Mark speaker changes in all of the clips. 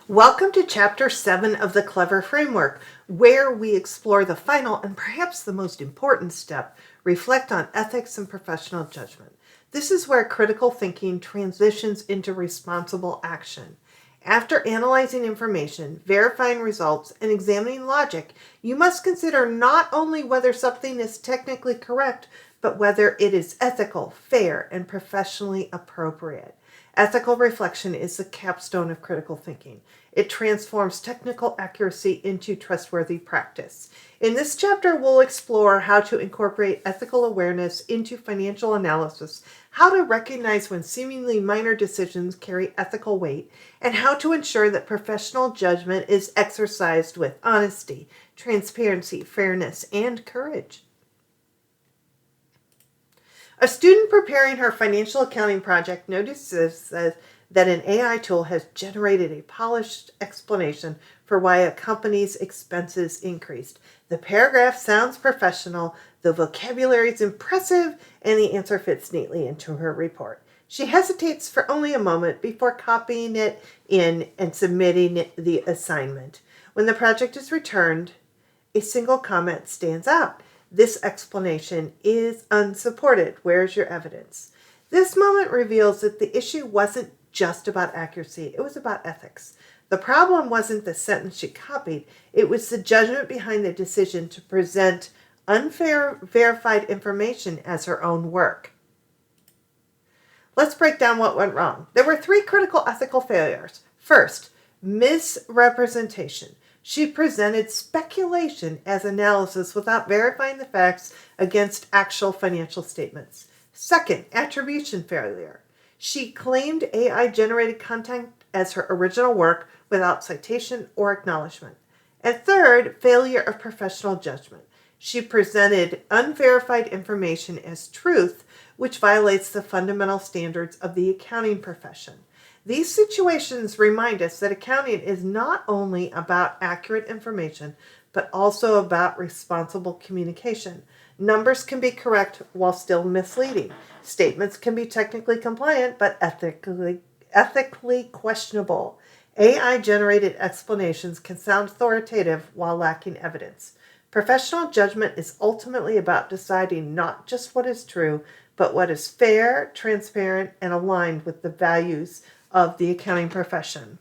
Speaker 1: Welcome to Chapter 7 of the Clever Framework, where we explore the final and perhaps the most important step, reflect on ethics and professional judgment. This is where critical thinking transitions into responsible action. After analyzing information, verifying results, and examining logic, you must consider not only whether something is technically correct, but whether it is ethical, fair, and professionally appropriate. Ethical reflection is the capstone of critical thinking. It transforms technical accuracy into trustworthy practice. In this chapter, we'll explore how to incorporate ethical awareness into financial analysis, how to recognize when seemingly minor decisions carry ethical weight, and how to ensure that professional judgment is exercised with honesty, transparency, fairness, and courage. A student preparing her financial accounting project notices that an AI tool has generated a polished explanation for why a company's expenses increased. The paragraph sounds professional, the vocabulary is impressive, and the answer fits neatly into her report. She hesitates for only a moment before copying it in and submitting the assignment. When the project is returned, a single comment stands out. This explanation is unsupported. Where's your evidence? This moment reveals that the issue wasn't just about accuracy, it was about ethics. The problem wasn't the sentence she copied, it was the judgment behind the decision to present unfair verified information as her own work. Let's break down what went wrong. There were 3 critical ethical failures. First, misrepresentation. She presented speculation as analysis without verifying the facts against actual financial statements. Second, attribution failure. She claimed AI-generated content as her original work without citation or acknowledgement. And third, failure of professional judgment. She presented unverified information as truth, which violates the fundamental standards of the accounting profession. These situations remind us that accounting is not only about accurate information, but also about responsible communication. Numbers can be correct while still misleading. Statements can be technically compliant, but ethically questionable. AI-generated explanations can sound authoritative while lacking evidence. Professional judgment is ultimately about deciding not just what is true, but what is fair, transparent, and aligned with the values of the accounting profession.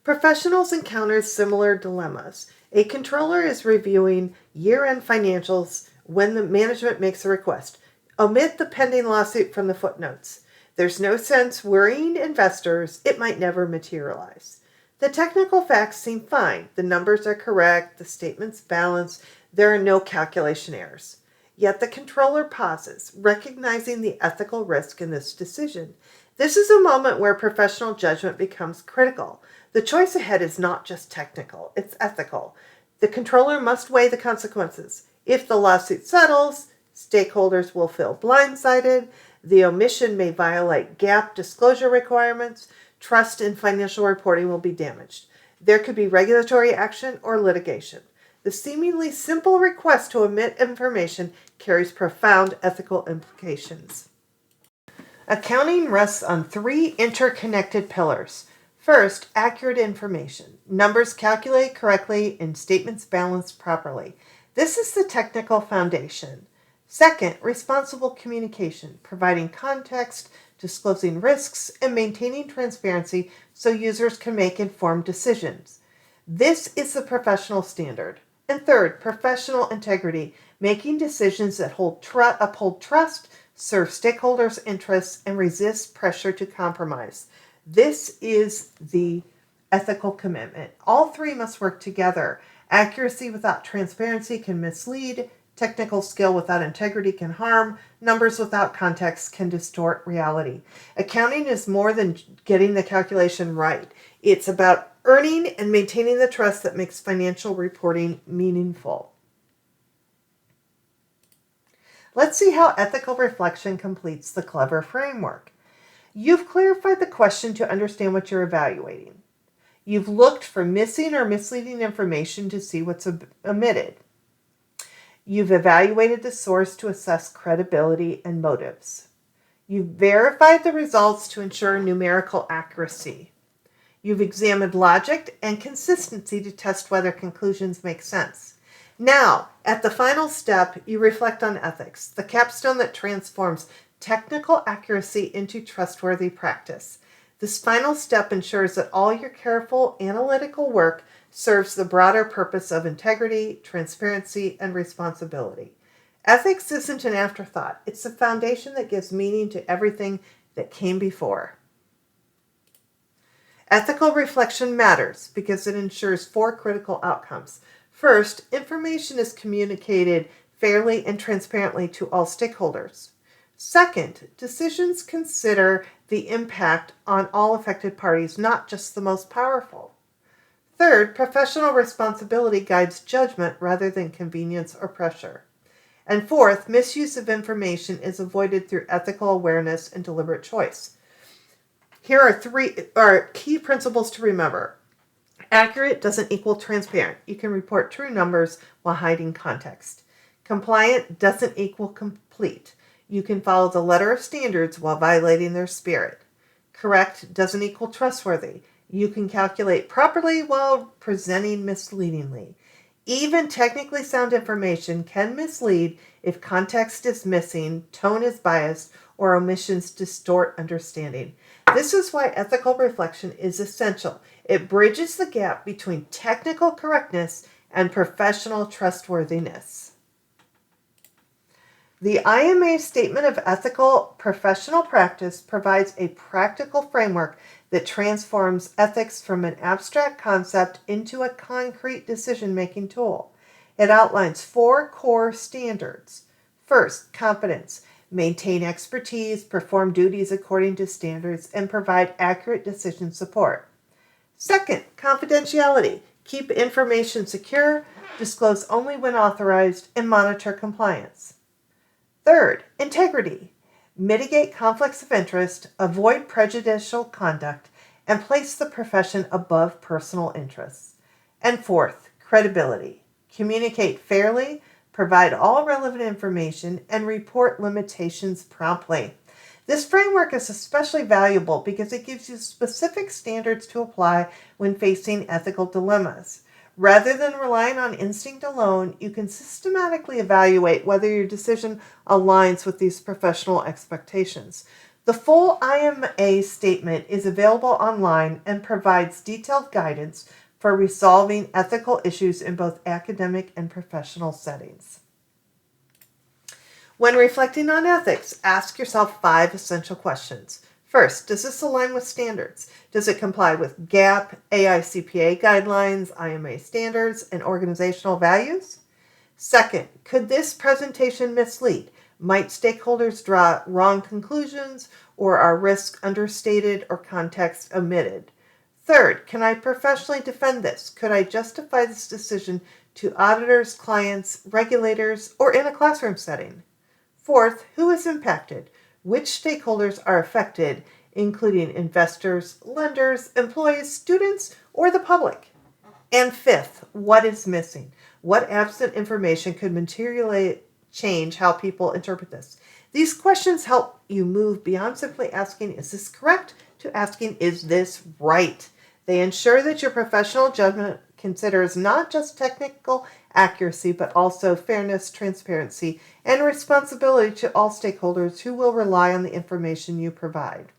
Speaker 1: Professionals encounter similar dilemmas. A controller is reviewing year-end financials when the management makes a request. Omit the pending lawsuit from the footnotes. There's no sense worrying investors, it might never materialize. The technical facts seem fine. The numbers are correct, the statement's balanced, there are no calculation errors. Yet the controller pauses, recognizing the ethical risk in this decision. This is a moment where professional judgment becomes critical. The choice ahead is not just technical, it's ethical. The controller must weigh the consequences. If the lawsuit settles, stakeholders will feel blindsided, the omission may violate GAAP disclosure requirements, trust in financial reporting will be damaged. There could be regulatory action or litigation. The seemingly simple request to omit information carries profound ethical implications. Accounting rests on 3 interconnected pillars. First, accurate information. Numbers calculated correctly and statements balanced properly. This is the technical foundation. Second, responsible communication, providing context, disclosing risks, and maintaining transparency so users can make informed decisions. This is the professional standard. And third, professional integrity, making decisions that uphold trust, serve stakeholders' interests, and resist pressure to compromise. This is the ethical commitment. All 3 must work together. Accuracy without transparency can mislead. Technical skill without integrity can harm. Numbers without context can distort reality. Accounting is more than getting the calculation right. It's about earning and maintaining the trust that makes financial reporting meaningful. Let's see how ethical reflection completes the clever framework. You've clarified the question to understand what you're evaluating. You've looked for missing or misleading information to see what's omitted. You've evaluated the source to assess credibility and motives. You've verified the results to ensure numerical accuracy. You've examined logic and consistency to test whether conclusions make sense. Now, at the final step, you reflect on ethics, the capstone that transforms technical accuracy into trustworthy practice. This final step ensures that all your careful analytical work serves the broader purpose of integrity, transparency, and responsibility. Ethics isn't an afterthought. It's the foundation that gives meaning to everything that came before. Ethical reflection matters because it ensures 4 critical outcomes. First, information is communicated fairly and transparently to all stakeholders. Second, decisions consider the impact on all affected parties, not just the most powerful. Third, professional responsibility guides judgment rather than convenience or pressure. And fourth, misuse of information is avoided through ethical awareness and deliberate choice. Here are key principles to remember. Accurate doesn't equal transparent. You can report true numbers while hiding context. Compliant doesn't equal complete. You can follow the letter of standards while violating their spirit. Correct doesn't equal trustworthy. You can calculate properly while presenting misleadingly. Even technically sound information can mislead if context is missing, tone is biased, or omissions distort understanding. This is why ethical reflection is essential. It bridges the gap between technical correctness and professional trustworthiness. The IMA Statement of Ethical Professional Practice provides a practical framework that transforms ethics from an abstract concept into a concrete decision-making tool. It outlines 4 core standards. First, competence. Maintain expertise, perform duties according to standards, and provide accurate decision support. Second, confidentiality. Keep information secure, disclose only when authorized, and monitor compliance. Third, integrity. Mitigate conflicts of interest, avoid prejudicial conduct, and place the profession above personal interests. And fourth, credibility. Communicate fairly, provide all relevant information, and report limitations promptly. This framework is especially valuable because it gives you specific standards to apply when facing ethical dilemmas. Rather than relying on instinct alone, you can systematically evaluate whether your decision aligns with these professional expectations. The full IMA statement is available online and provides detailed guidance for resolving ethical issues in both academic and professional settings. When reflecting on ethics, ask yourself 5 essential questions. First, does this align with standards? Does it comply with GAAP, AICPA guidelines, IMA standards, and organizational values? Second, could this presentation mislead? Might stakeholders draw wrong conclusions, or are risks understated or context omitted? Third, can I professionally defend this? Could I justify this decision to auditors, clients, regulators, or in a classroom setting? Fourth, who is impacted? Which stakeholders are affected, including investors, lenders, employees, students, or the public? And fifth, what is missing? What absent information could materially change how people interpret this? These questions help you move beyond simply asking, is this correct, to asking, is this right? They ensure that your professional judgment considers not just technical accuracy, but also fairness, transparency, and responsibility to all stakeholders who will rely on the information you provide.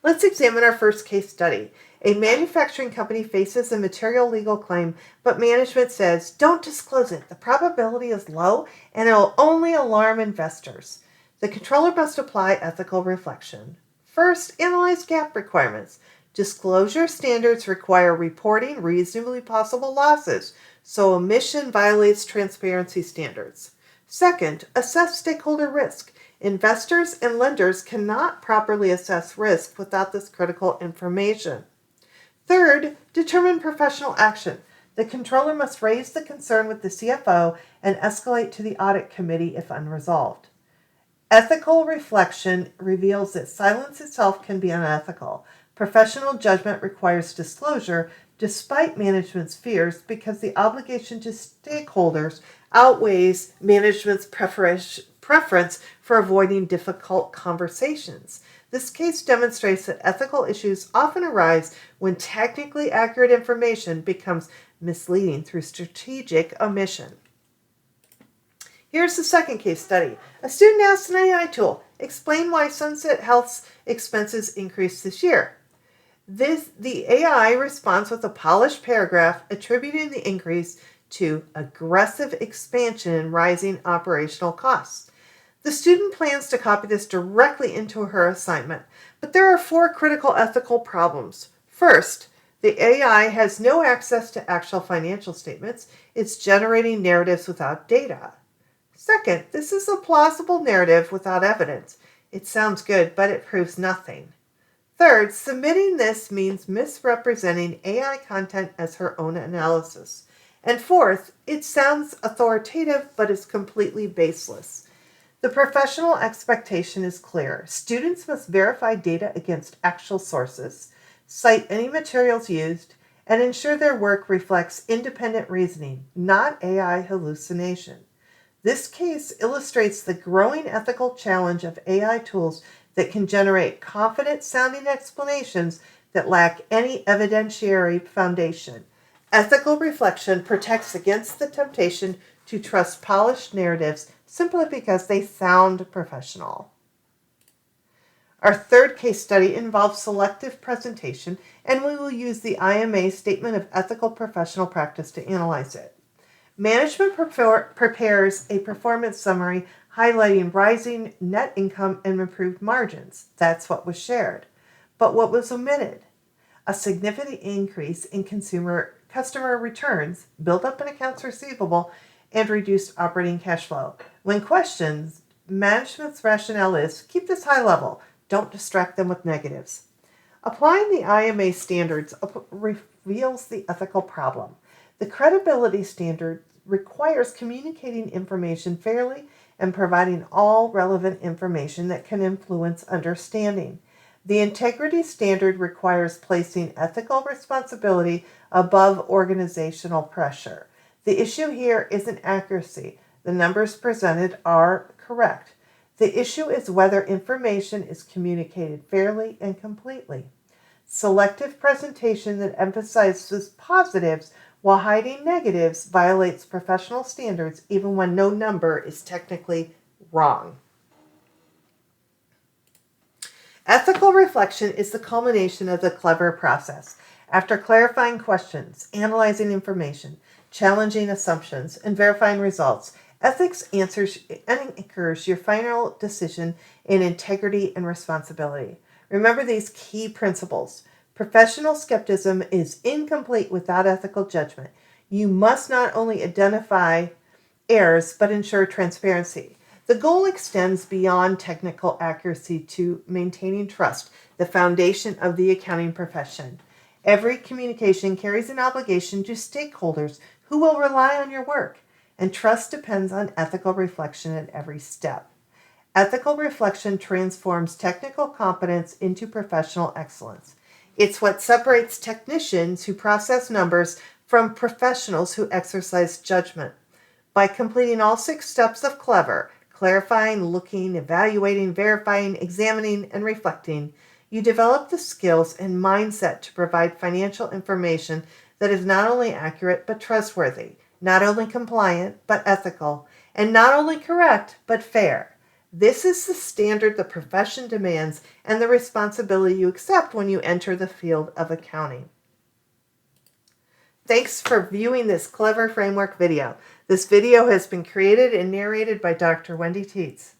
Speaker 1: Let's examine our first case study. A manufacturing company faces a material legal claim, but management says, don't disclose it. The probability is low, and it will only alarm investors. The controller must apply ethical reflection. First, analyze GAAP requirements. Disclosure standards require reporting reasonably possible losses, so omission violates transparency standards. Second, assess stakeholder risk. Investors and lenders cannot properly assess risk without this critical information. Third, determine professional action. The controller must raise the concern with the CFO and escalate to the audit committee if unresolved. Ethical reflection reveals that silence itself can be unethical. Professional judgment requires disclosure despite management's fears because the obligation to stakeholders outweighs management's preference for avoiding difficult conversations. This case demonstrates that ethical issues often arise when technically accurate information becomes misleading through strategic omission. Here's the second case study. A student asked an AI tool, explain why Sunset Health's expenses increased this year. The AI responds with a polished paragraph attributing the increase to aggressive expansion and rising operational costs. The student plans to copy this directly into her assignment, but there are 4 critical ethical problems. First, the AI has no access to actual financial statements. It's generating narratives without data. Second, this is a plausible narrative without evidence. It sounds good, but it proves nothing. Third, submitting this means misrepresenting AI content as her own analysis. And fourth, it sounds authoritative, but is completely baseless. The professional expectation is clear. Students must verify data against actual sources, cite any materials used, and ensure their work reflects independent reasoning, not AI hallucination. This case illustrates the growing ethical challenge of AI tools that can generate confident-sounding explanations that lack any evidentiary foundation. Ethical reflection protects against the temptation to trust polished narratives simply because they sound professional. Our third case study involves selective presentation, and we will use the IMA Statement of Ethical Professional Practice to analyze it. Management prepares a performance summary highlighting rising net income and improved margins. That's what was shared. But what was omitted? A significant increase in customer returns, buildup in accounts receivable, and reduced operating cash flow. When questioned, management's rationale is keep this high level. Don't distract them with negatives. Applying the IMA standards reveals the ethical problem. The credibility standard requires communicating information fairly and providing all relevant information that can influence understanding. The integrity standard requires placing ethical responsibility above organizational pressure. The issue here isn't accuracy. The numbers presented are correct. The issue is whether information is communicated fairly and completely. Selective presentation that emphasizes positives while hiding negatives violates professional standards even when no number is technically wrong. Ethical reflection is the culmination of the clever process. After clarifying questions, analyzing information, challenging assumptions, and verifying results, ethics anchors your final decision in integrity and responsibility. Remember these key principles. Professional skepticism is incomplete without ethical judgment. You must not only identify errors, but ensure transparency. The goal extends beyond technical accuracy to maintaining trust, the foundation of the accounting profession. Every communication carries an obligation to stakeholders who will rely on your work, and trust depends on ethical reflection at every step. Ethical reflection transforms technical competence into professional excellence. It's what separates technicians who process numbers from professionals who exercise judgment. By completing all 6 steps of clever, clarifying, looking, evaluating, verifying, examining, and reflecting, you develop the skills and mindset to provide financial information that is not only accurate but trustworthy, not only compliant but ethical, and not only correct but fair. This is the standard the profession demands and the responsibility you accept when you enter the field of accounting. Thanks for viewing this Clever Framework video. This video has been created and narrated by Dr. Wendy Tietz.